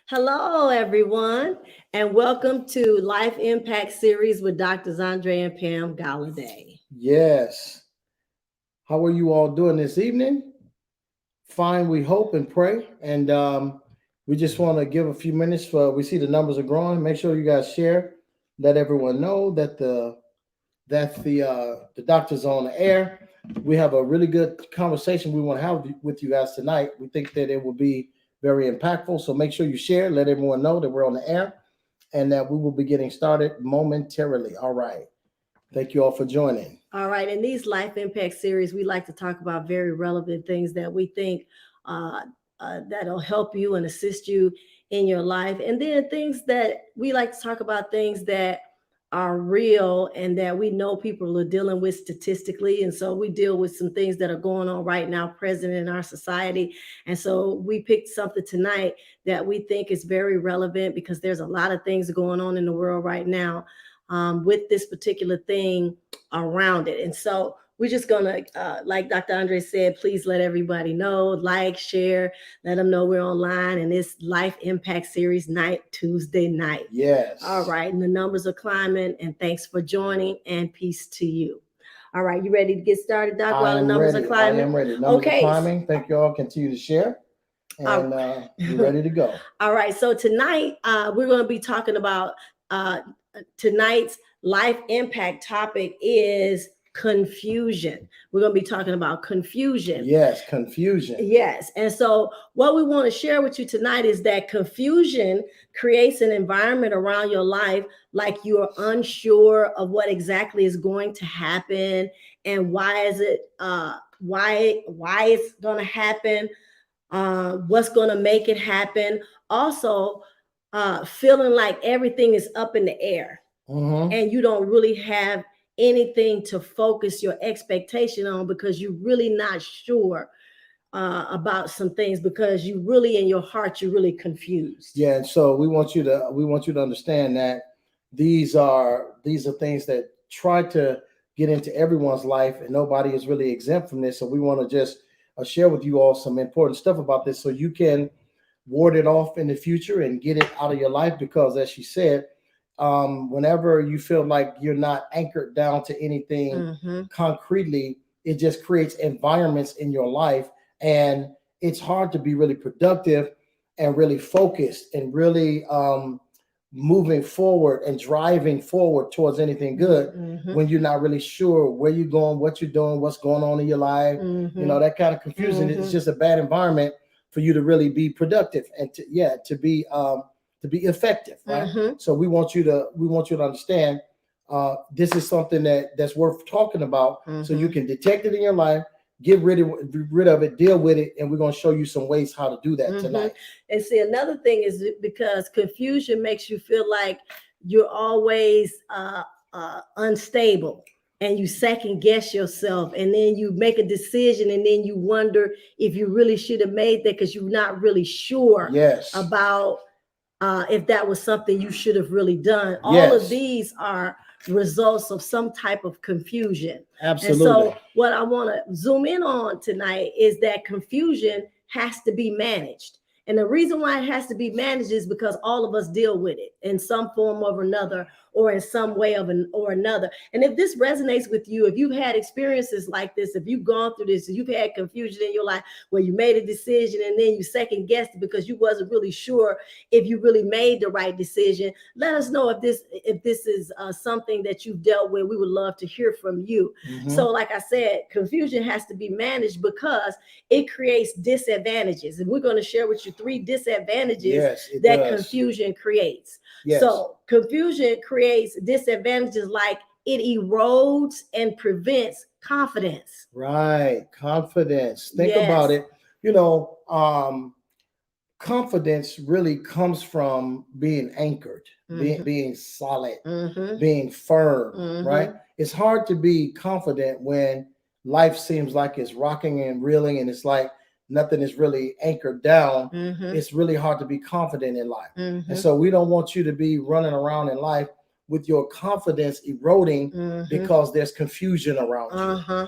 Hello, everyone, and welcome to Life Impact Series with Drs.Andre and Pam Golliday. Yes. How are you all doing this evening? Fine, we hope and pray. And we just want to give a few minutes for we see the numbers are growing. Make sure you guys share, let everyone know that the doctor's on the air. We have a really good conversation we want to have with you guys tonight. We think that it will be very impactful. So make sure you share, let everyone know that we're on the air and that we will be getting started momentarily. All right. Thank you all for joining. All right, in these Life Impact Series, we like to talk about very relevant things that we think that'll help you and assist you in your life. And then things that we like to talk about things that are real and that we know people are dealing with statistically. And so we deal with some things that are going on right now, present in our society. And so we picked something tonight that we think is very relevant because there's a lot of things going on in the world right now with this particular thing around it. And so we're just going to, like Dr. Andre said, please let everybody know, like, share, let them know we're online and it's Life Impact Series night, Tuesday night. Yes. All right. And the numbers are climbing. And thanks for joining and peace to you. All right. You ready to get started, Doc, while the numbers are climbing? I am ready. Numbers are climbing. Thank you all. Continue to share. And we're ready to go. All right. So tonight, we're going to be talking about tonight's life impact topic is confusion. We're going to be talking about confusion. Yes, confusion. Yes. And so what we want to share with you tonight is that confusion creates an environment around your life like you're unsure of what exactly is going to happen and why is it why it's going to happen, what's going to make it happen. Also, feeling like everything is up in the air and you don't really have anything to focus your expectation on because you're really not sure about some things because you really in your heart you're really confused. Yeah, and so we want you to understand that these are things that try to get into everyone's life and nobody is really exempt from this. So we want to just share with you all some important stuff about this so you can ward it off in the future and get it out of your life because, as she said, whenever you feel like you're not anchored down to anything concretely, it just creates environments in your life and it's hard to be really productive and really focused and really moving forward and driving forward towards anything good when you're not really sure where you're going, what you're doing, what's going on in your life. You know, that kind of confusion. It's just a bad environment for you to really be productive and to be effective, right? So we want you to understand this is something that's worth talking about so you can detect it in your life, get rid of it, deal with it, and we're going to show you some ways how to do that tonight. And see, another thing is because confusion makes you feel like you're always unstable and you second guess yourself and then you make a decision and then you wonder if you really should have made that because you're not really sure about if that was something you should have really done. All of these are results of some type of confusion. Absolutely. And so what I want to zoom in on tonight is that confusion has to be managed. And the reason why it has to be managed is because all of us deal with it in some form or another, or in some way or another. And if this resonates with you, if you've had experiences like this, if you've gone through this, if you've had confusion in your life where you made a decision and then you second guessed it because you wasn't really sure if you really made the right decision, let us know if this is something that you've dealt with. We would love to hear from you. So like I said, confusion has to be managed because it creates disadvantages. And we're going to share with you 3 disadvantages that confusion creates. So confusion creates disadvantages like it erodes and prevents confidence. Right. Confidence. Think about it. You know, confidence really comes from being anchored, being solid, being firm, right? It's hard to be confident when life seems like it's rocking and reeling and it's like nothing is really anchored down. It's really hard to be confident in life. And so we don't want you to be running around in life with your confidence eroding because there's confusion around you,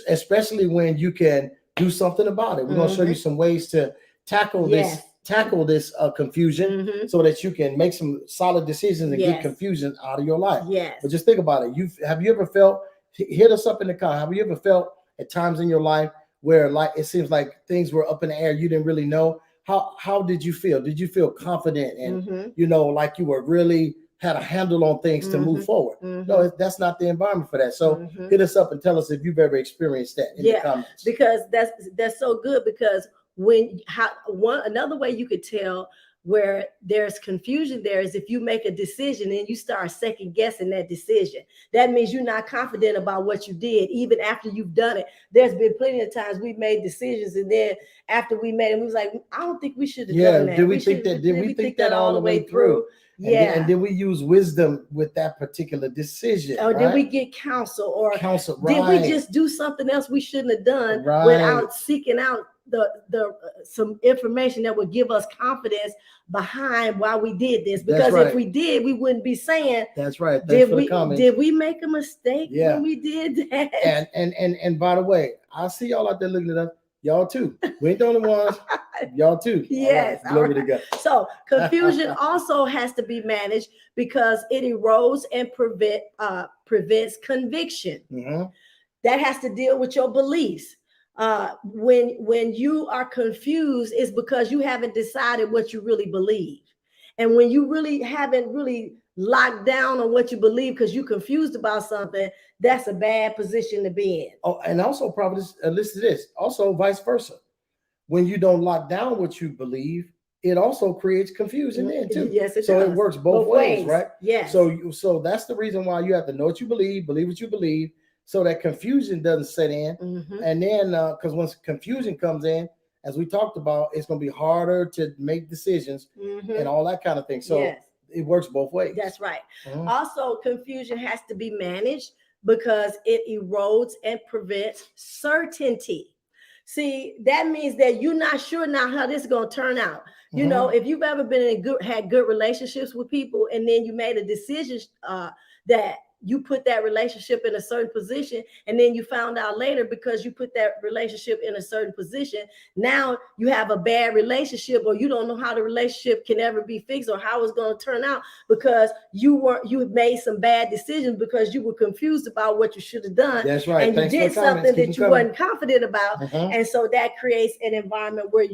especially when you can do something about it. We're going to show you some ways to tackle this tackle this confusion Mhm. so that you can make some solid decisions and get Yes. confusion out of your life. Yes. But just think about it. Have you ever felt, hit us up in the car, have you ever felt at times in your life where like it seems like things were up in the air, you didn't really know? How did you feel? Did you feel confident and like you were really had a handle on things to move forward? No, that's not the environment for that. So hit us up and tell us if you've ever experienced that in the comments. Because that's so good, because another way you could tell where there's confusion there is if you make a decision and you start second guessing that decision. That means you're not confident about what you did, even after you've done it. There's been plenty of times we've made decisions, and then after we made it, we was like, I don't think we should have done that. Did we think that all the way through? And did we use wisdom with that particular decision? Or did we get counsel? Or did we just do something else we shouldn't have done without seeking out some information that would give us confidence behind why we did this? Because if we did, we wouldn't be saying that's right. Did we make a mistake when we did that? And by the way, I see y'all out there looking at us. Y'all too. We ain't the only ones. Y'all too. Yes. Glory to God. So confusion also has to be managed because it erodes and prevents conviction. That has to deal with your beliefs. When you are confused, it's because you haven't decided what you really believe. And when you really haven't really locked down on what you believe because you're confused about something, that's a bad position to be in. Oh, and also, Providence, listen to this. Also, vice versa. When you don't lock down what you believe, it also creates confusion then too. Yes, it does. So it works both ways, right? Yes. So that's the reason why you have to know what you believe what you believe, so that confusion doesn't set in. And then, because once confusion comes in, as we talked about, it's going to be harder to make decisions and all that kind of thing. So it works both ways. That's right. Also, confusion has to be managed because it erodes and prevents certainty. See, that means that you're not sure now how this is going to turn out. You know, if you've ever been had good relationships with people, and then you made a decision that you put that relationship in a certain position, and then you found out later because you put that relationship in a certain position, now you have a bad relationship, or you don't know how the relationship can ever be fixed or how it's going to turn out because you made some bad decisions because you were confused about what you should have done. That's right. And you did something that you weren't confident about. And so that creates an environment where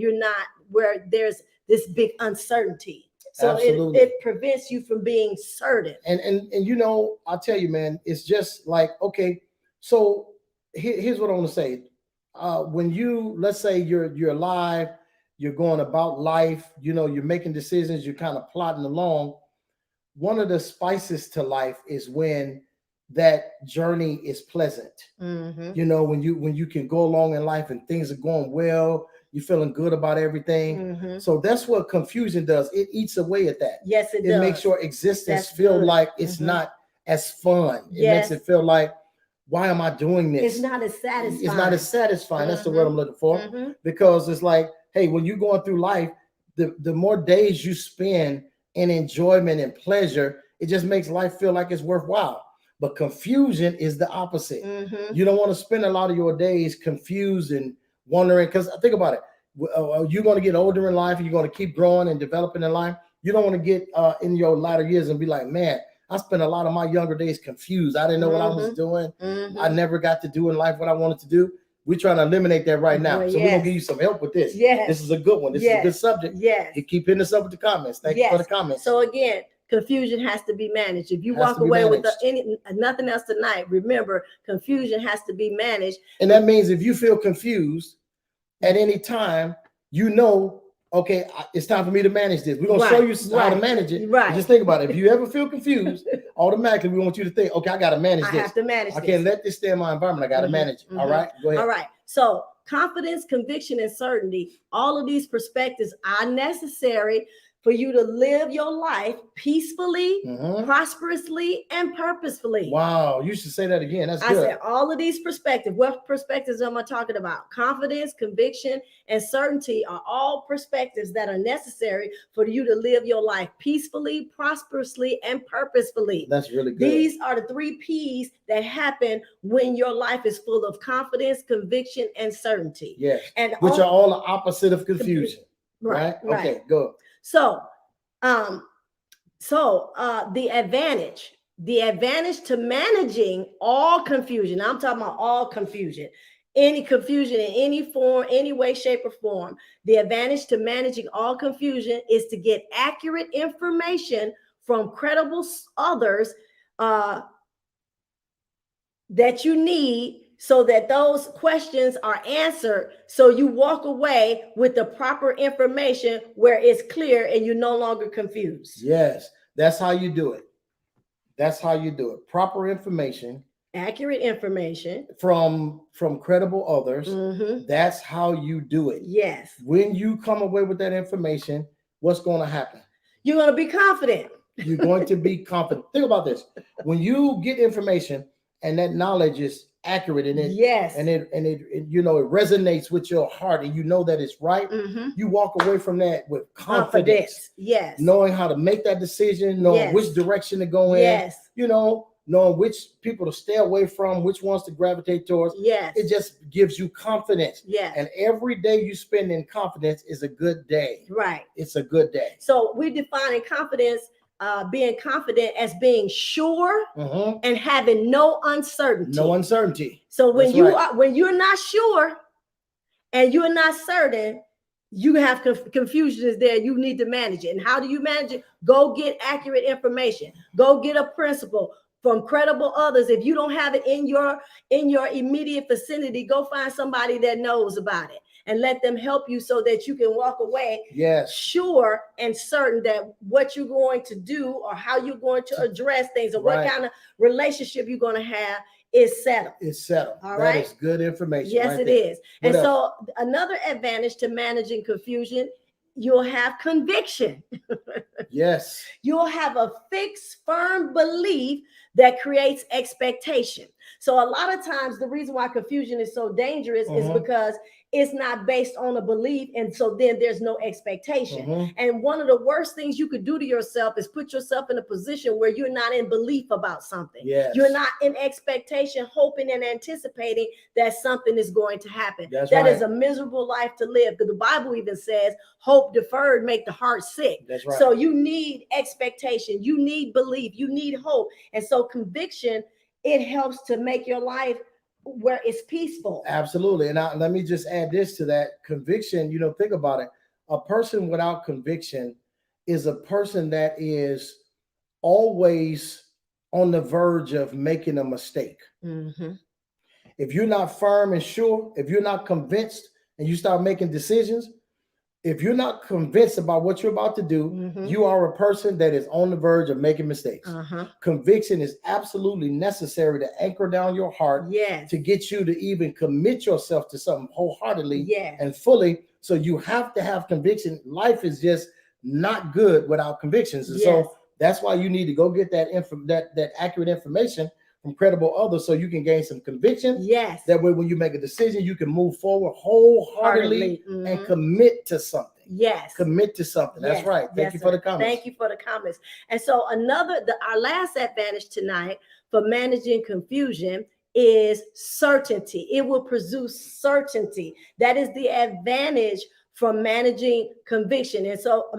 where there's this big uncertainty. So it prevents you from being certain. And you know, I'll tell you, man, it's just like, okay, so here's what I want to say. When let's say you're alive, you're going about life, you know, you're making decisions, you're kind of plodding along. One of the spices to life is when that journey is pleasant. You know, when you can go along in life and things are going well, you're feeling good about everything. So that's what confusion does. It eats away at that. Yes, it does. It makes your existence feel like it's not as fun. It makes it feel like, why am I doing this? It's not as satisfying. It's not as satisfying. That's the word I'm looking for. Because it's like, hey, when you're going through life, the more days you spend in enjoyment and pleasure, it just makes life feel like it's worthwhile. But confusion is the opposite. You don't want to spend a lot of your days confused and wondering, because think about it. You're going to get older in life, and you're going to keep growing and developing in life. You don't want to get in your latter years and be like, man, I spent a lot of my younger days confused. I didn't know what I was doing. I never got to do in life what I wanted to do. We're trying to eliminate that right now. So we're going to give you some help with this. This is a good one. This is a good subject. You keep hitting us up with the comments. Thank you for the comments. So again, confusion has to be managed. If you walk away with nothing else tonight, remember, confusion has to be managed. And that means if you feel confused at any time, you know, okay, it's time for me to manage this. We're going to show you how to manage it. Just think about it. If you ever feel confused, automatically we want you to think, okay, I got to manage this. I have to manage this. I can't let this stay in my environment. I got to manage it. All right, go ahead. All right. So confidence, conviction, and certainty, all of these perspectives are necessary for you to live your life peacefully, prosperously, and purposefully. Wow, you should say that again. That's good. I said all of these perspectives. What perspectives am I talking about? Confidence, conviction, and certainty are all perspectives that are necessary for you to live your life peacefully, prosperously, and purposefully. That's really good. These are the 3 P's that happen when your life is full of confidence, conviction, and certainty. Yes, which are all the opposite of confusion. right? Right. Okay, go. So, the advantage to managing all confusion. I'm talking about all confusion. Any confusion in any form, any way, shape, or form. The advantage to managing all confusion is to get accurate information from credible others that you need so that those questions are answered, so you walk away with the proper information where it's clear and you're no longer confused. Yes, that's how you do it. That's how you do it. Proper information, accurate information from credible others. Mm-hmm. That's how you do it. Yes. When you come away with that information, what's going to happen? You're going to be confident. You're going to be confident. Think about this. When you get information and that knowledge is accurate and it yes, and it you know, it resonates with your heart and you know that it's right, mm-hmm. you walk away from that with confidence. Yes. Knowing how to make that decision, knowing yes. which direction to go in. Yes. You know, knowing which people to stay away from, which ones to gravitate towards. Yes. It just gives you confidence. Yes. And every day you spend in confidence is a good day. Right. It's a good day. So we define confidence, being confident as being sure mm-hmm. and having no uncertainty. No uncertainty. So when when you're not sure and you're not certain, you have confusion is there. You need to manage it. And how do you manage it? Go get accurate information. Go get a principle from credible others. If you don't have it in your immediate vicinity, go find somebody that knows about it and let them help you so that you can walk away sure and certain that what you're going to do or how you're going to address things or what kind of relationship you're going to have is settled. It's settled. All right. That is good information. Yes, right it there. is. And so another advantage to managing confusion, you'll have conviction. Yes. You'll have a fixed, firm belief that creates expectation. So a lot of times the reason why confusion is so dangerous is because it's not based on a belief. And so then there's no expectation. And one of the worst things you could do to yourself is put yourself in a position where you're not in belief about something. Yes. You're not in expectation, hoping and anticipating that something is going to happen. That is a miserable life to live, because the Bible even says hope deferred make the heart sick. That's right. So you need expectation, you need belief, you need hope. And so conviction, it helps to make your life where it's peaceful. Absolutely. And let me just add this to that. Conviction, you know, think about it. A person without conviction is a person that is always on the verge of making a mistake. If you're not firm and sure, if you're not convinced and you start making decisions, if you're not convinced about what you're about to do, you are a person that is on the verge of making mistakes. Conviction is absolutely necessary to anchor down your heart, to get you to even commit yourself to something wholeheartedly and fully. So you have to have conviction. Life is just not good without convictions. And so that's why you need to go get that accurate information from credible others so you can gain some conviction. That way, when you make a decision, you can move forward wholeheartedly and commit to something. Commit to something. That's right. Thank you for the comments. Thank you for the comments. And so our last advantage tonight for managing confusion is certainty. It will produce certainty. That is the advantage from managing conviction. And so,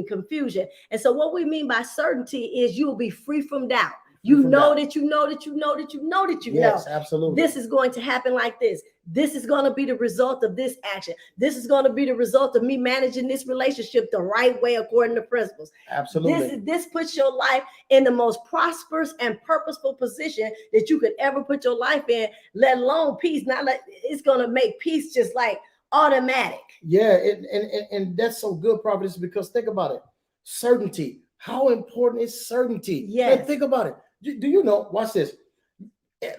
confusion. And so what we mean by certainty is you'll be free from doubt. You know that you know that you know that you know that you know. Yes, absolutely. This is going to happen like this. This is going to be the result of this action. This is going to be the result of me managing this relationship the right way according to principles. Absolutely. This puts your life in the most prosperous and purposeful position that you could ever put your life in, let alone peace. It's going to make peace just like automatic. Yeah, and that's so good, Prophetess, because think about it. Certainty. How important is certainty? Yes. And think about it. Do you know, watch this.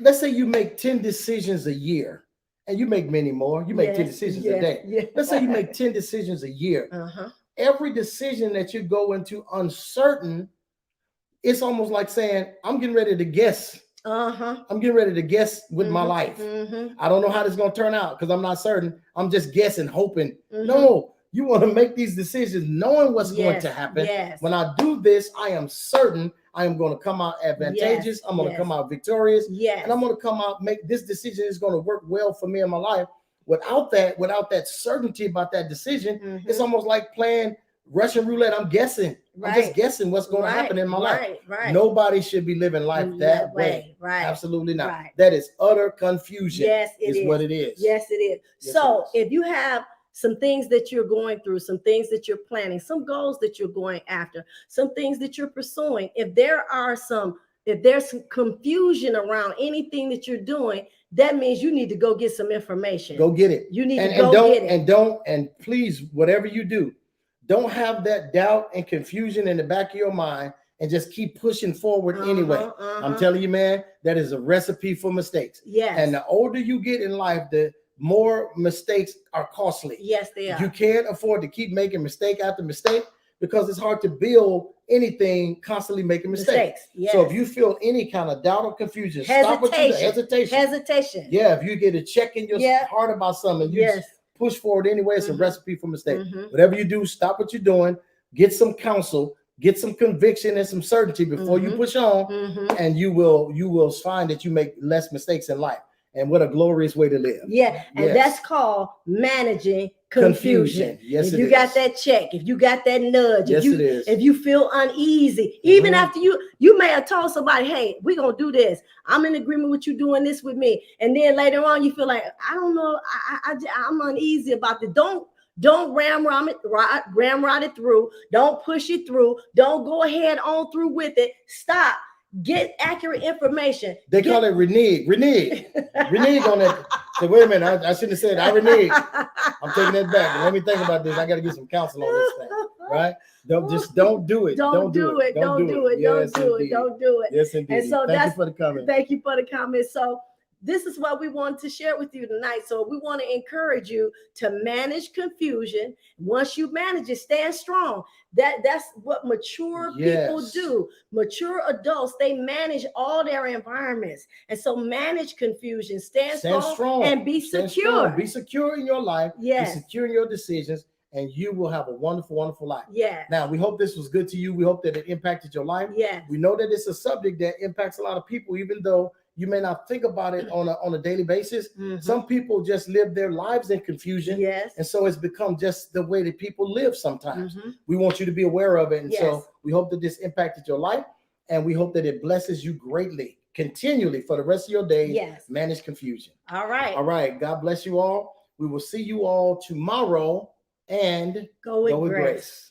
Let's say you make 10 decisions a year, and you make many more. You make 10 decisions a day. Let's say you make 10 decisions a year. Every decision that you go into uncertain, it's almost like saying, I'm getting ready to guess. I'm getting ready to guess with my life. I don't know how this is going to turn out because I'm not certain. I'm just guessing, hoping. No. You want to make these decisions knowing what's going to happen. When I do this, I am certain I am going to come out advantageous. I'm going to come out victorious. And I'm going to come out, make this decision is going to work well for me in my life without that certainty about that decision, Mhm. it's almost like playing Russian roulette. I'm guessing. I'm just guessing what's going to happen in my life. Right. Nobody should be living life that way. Right. Absolutely not. Right. That is utter confusion. Yes, it is what it is. Yes, it is. Yes, So it is. if you have some things that you're going through, some things that you're planning, some goals that you're going after, some things that you're pursuing, if there's some confusion around anything that you're doing, that means you need to go get some information. Go get it. You need to go go get it. And please, whatever you do, don't have that doubt and confusion in the back of your mind and just keep pushing forward anyway. I'm telling you, man, that is a recipe for mistakes. Yes. And the older you get in life, the more mistakes are costly. Yes, they are. You can't afford to keep making mistake after mistake because it's hard to build anything constantly making mistakes. Yes. So if you feel any kind of doubt or confusion, stop what you do. Hesitation. Yeah, if you get a check in your heart about something, you push forward anyway. It's a recipe for mistake. Whatever you do, stop what you're doing, get some counsel, get some conviction and some certainty before you push on, and you will find that you make less mistakes in life. And what a glorious way to live. Yeah, and that's called managing confusion. Yes, if you got that check, if you got that nudge, if you feel uneasy, even after you may have told somebody, hey, we're gonna do this. I'm in agreement with you doing this with me. And then later on, you feel like, I don't know, I'm uneasy about it. Don't ramrod it through. Don't push it through. Don't go ahead on through with it. Stop. Get accurate information. They call it renege. Renege on that. So wait a minute, I shouldn't have said I renege. I'm taking that back. Let me think about this. I got to get some counsel on this thing, right? Don't do it. Don't do it. Don't do it. Don't do it. Yes, indeed. And so thank you for the comment. Thank you for the comment. So this is what we want to share with you tonight. So we want to encourage you to manage confusion. Once you manage it, stand strong. That's what mature people do. Mature adults, they manage all their environments. And so manage confusion, stand strong and be secure. Be secure in your life. Yes. Be secure in your decisions, and you will have a wonderful, wonderful life. Yeah. Now, we hope this was good to you. We hope that it impacted your life. Yeah. We know that it's a subject that impacts a lot of people, even though you may not think about it on a daily basis. Some people just live their lives in confusion. Yes. And so it's become just the way that people live sometimes. We want you to be aware of it. And so we hope that this impacted your life, and we hope that it blesses you greatly, continually for the rest of your day. Yes. Manage confusion. All right. All right. God bless you all. We will see you all tomorrow, and go with grace.